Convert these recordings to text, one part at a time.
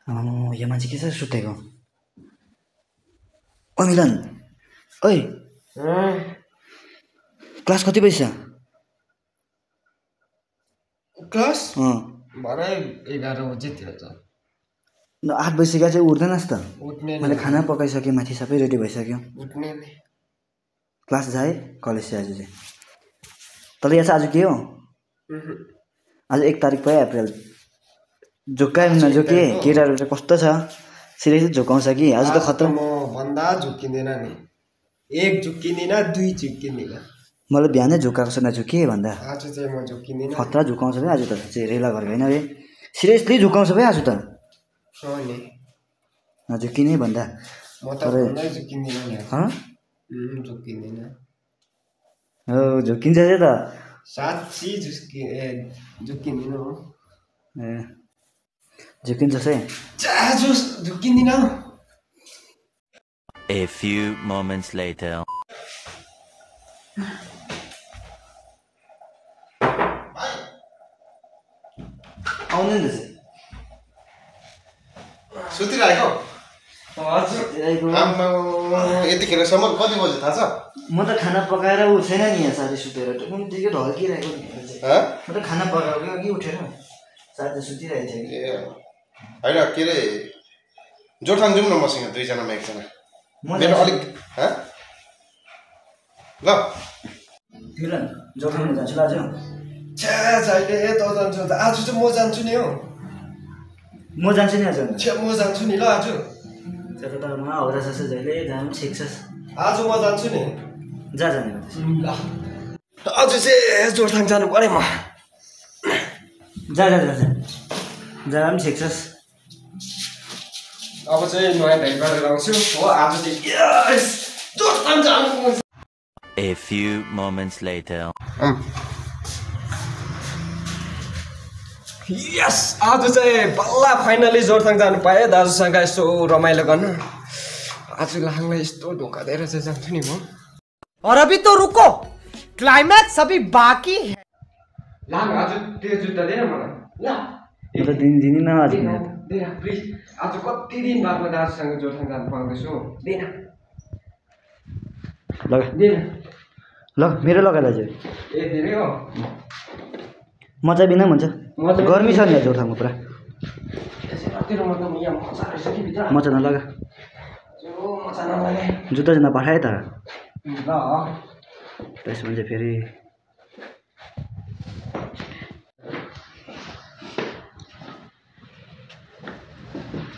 यो मान्छे के छ सुतेको? ओ मिलन, ओइ क्लास कति बजी छ? क्लास भरे 11 बजेतिर छ। 8 बजिसक्यो चाहिँ उठ्दैनस् त? उठ्ने मैले खाना पकाइसकेँ, माथि सबै रेडी भइसक्यो। उठ्ने नि। क्लास जाए कलेज से आज चाहिँ। तँलाई याद छ आज के हो? आज 1 तारिक भयो अप्रिल। झुक्कायो नझुके केटाहरू चाहिँ कस्तो छ, सिरियसली झुकाउँछ कि आज त खतरा। म भन्दा झुकिँदैन नि, 1 झुकिँदिन 2 झुकिँदिन। मलाई बिहानै झुकाएको छ नझुके भन्दा। आज चाहिँ म झुकिँदिन। खतरा झुकाउँछ भाइ आज त, चाहिँ रेला गरेको होइन रे, सिरियसली झुकाउँछ भाइ आज त। हो नि, नझुकिने भन्दा म त भन्दै झुकिँदिन नि। झुकिँदिन हो, झुकिन्छ चाहिँ त साँच्ची झुकिँदिन हो। झुकिन्छ चाहिँ झुकिँदिन। A few moments later. आउनु नि सुतिरहेको? यतिखेरसम्म कति बज्यो थाहा छ? म त खाना पकाएर ऊ छैन नि यहाँ साथी सुतेर, ठिकै ढल्किरहेको नि। म त खाना पकाएको अघि उठेर साथी सुतिरहेको थियो कि। होइन के अरे, जोरथाङ जाउँ न मसँग, 2 जनामा 1 जना। मेरो अलिक ल मिलन जोरथाङ जान्छु ल आज। अहिले त जान्छु त, आज चाहिँ म जान्छु नि हो। म जान्छु नि आज। म जान्छु नि ल आज। तर त म हौरा छ जहिले जाम सिक्छस्। आज म जान्छु नि। जा जाने ल आज चाहिँ जोरथाङ जानु पर्यो म। जा जा जा जाम सिक्छस्। अब चाहिँ नयाँ भेट गरेर आउँछु हो। आज चाहिँ यस जोरथाङ जानु। A few moments later. यस आज चाहिँ बल्ल फाइनली जोरथाङ जानु पाएँ दाजुसँग यसो रमाइलो गर्न। आज लाङलाई यस्तो धोका दिएर चाहिँ जान्छु नि म। और अभी तो रुको, क्लाइमैक्स अभी बाकी है। लाङ आज त्यो जुत्ता दे न मलाई ल। म त दिदिन न आज। दे न प्लिज, आज कति दिन बादमा दाजुसँग जोरथाङ जानु पाउँदैछु। दे न लगा दे न। ल मेरो लगा दाजु। ए धेरै हो। म चाहिँ बिना हुन्छ, गर्मी छ नि जोरथाङमा पुरा। तेरो मतलब यहाँ मजा रहेछ कि भित्र। मजा नलगा, मजा नलागे। जुत्ता चाहिँ नपठाए त। ल त्यसो भने चाहिँ फेरि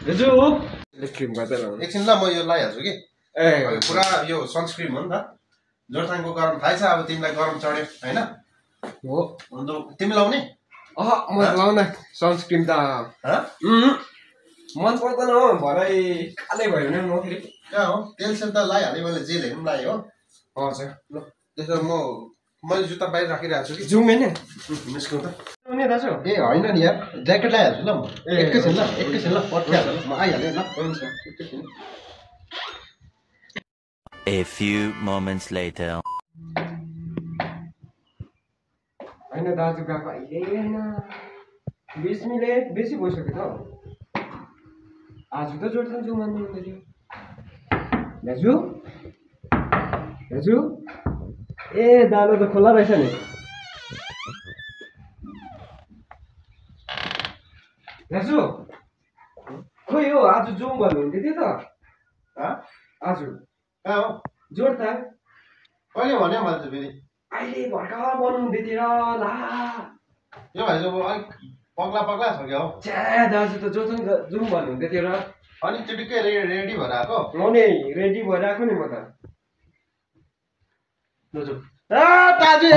दाजु क्रिम गर्दै ल। एकछिन ल म यो लगाइहाल्छु कि। ए पुरा यो सनस्क्रिन हो नि त। जोरथाङको गरम थाहै छ अब तिमीलाई, गरम चढ्यो होइन हो। अन्त तिमी लाउने? म लाउन सनस्क्रिन त मन पर्दैन हो, भरै कालै भयो भने म फेरि कहाँ हो। तेल सेल त लगाइहालेँ मैले, जेलहरू पनि लगाएँ हो। हजुर ल त्यसो मैले जुत्ता बाहिर राखिरहेको छु कि। जाउँ होइन निस्कौँ त दाजु। ए होइन नि यार, ज्याकेट लगाइहाल्छु ल म। एकैछिन ल पर्खिहाल्छु म, आइहालेँ ल। हुन्छ एकैछिन। A few moments later. होइन दाजु गएको अहिले होइन, 20 मिनट बेसी भइसक्यो त। आज त जोरथाङ जाउँ भन्नु हुँदै थियो दाजु। दाजु ए दालो त खोला रहेछ नि दाजु। खोइ हो आज जाउँ भन्नु हुँदै थियो त। आज कहाँ हो? जोरथाङ। कहिले भन्यो मैले त फेरि? अहिले भर्खर भन्नु हुँदै थियो ला। यो भाइ चाहिँ अलिक पग्ला पग्ला छ क्या हो। छ्या दाजु त जोरथाङ जाउँ भन्नु हुँदै थियो र। अनि चिटिक्कै रेडी भएर आएको? हो नि, रेडी भएर आएको नि म त। दाजु दाजु